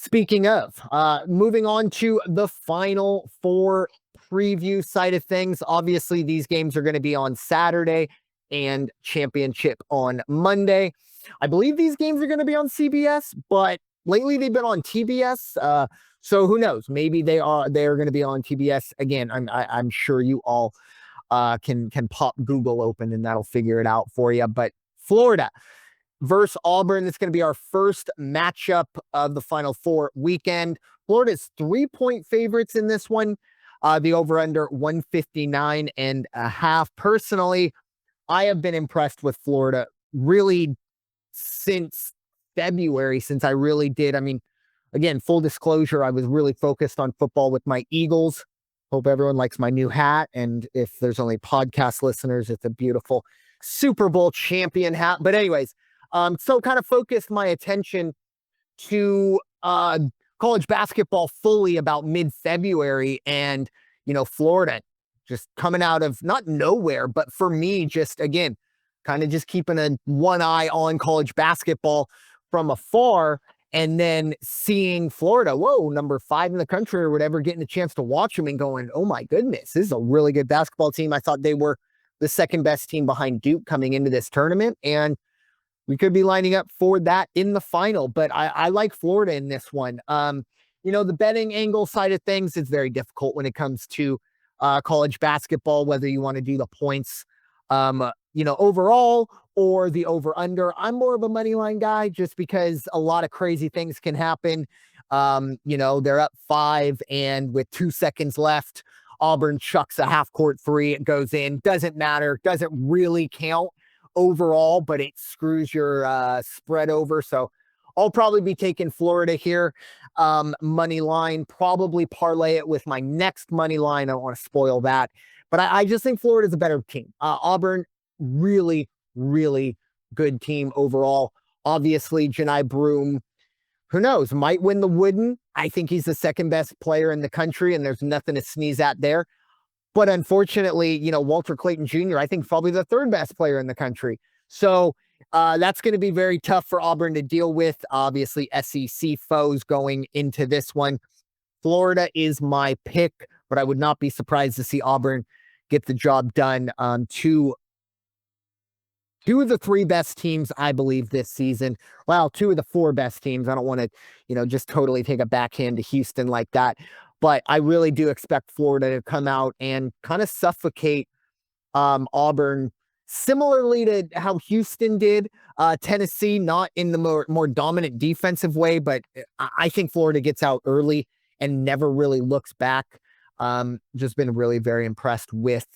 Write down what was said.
Speaking of, moving on to the Final Four preview side of things. Obviously, these games are going to be on Saturday and championship on Monday. I believe these games are going to be on CBS, but lately they've been on TBS. So who knows? Maybe they're going to be on TBS again. I'm sure you all can pop Google open and that'll figure it out for you. But Florida versus Auburn. That's going to be our first matchup of the Final Four weekend. Florida's 3-point favorites in this one. The over-under 159.5. Personally, I have been impressed with Florida really since February, since I really did. I mean, again, full disclosure, I was really focused on football with my Eagles. Hope everyone likes my new hat. And if there's only podcast listeners, it's a beautiful Super Bowl champion hat. But anyways, so kind of focused my attention to college basketball fully about mid-February, and Florida just coming out of not nowhere, but for me, just again, kind of just keeping one eye on college basketball from afar, and then seeing Florida, number 5 in the country or whatever, getting a chance to watch them and going, oh my goodness, this is a really good basketball team. I thought they were the second best team behind Duke coming into this tournament, and we could be lining up for that in the final, but I like Florida in this one. The betting angle side of things is very difficult when it comes to college basketball, whether you want to do the points, overall or the over-under. I'm more of a money line guy just because a lot of crazy things can happen. They're up 5, and with 2 seconds left, Auburn chucks a half-court 3. It goes in. Doesn't matter. Doesn't really count overall, but it screws your spread over. So I'll probably be taking Florida here. Money line, probably parlay it with my next money line. I don't want to spoil that, but I just think Florida is a better team. Auburn, really, really good team overall. Obviously, Johni Broome, who knows, might win the Wooden. I think he's the second best player in the country, and there's nothing to sneeze at there. But unfortunately, Walter Clayton Jr., I think probably the third best player in the country. So that's going to be very tough for Auburn to deal with. Obviously, SEC foes going into this one. Florida is my pick, but I would not be surprised to see Auburn get the job done. Two of the 3 best teams, I believe, this season. Well, 2 of the 4 best teams. I don't want to, just totally take a backhand to Houston like that. But I really do expect Florida to come out and kind of suffocate Auburn, similarly to how Houston did Tennessee, not in the more dominant defensive way, but I think Florida gets out early and never really looks back. Just been really very impressed with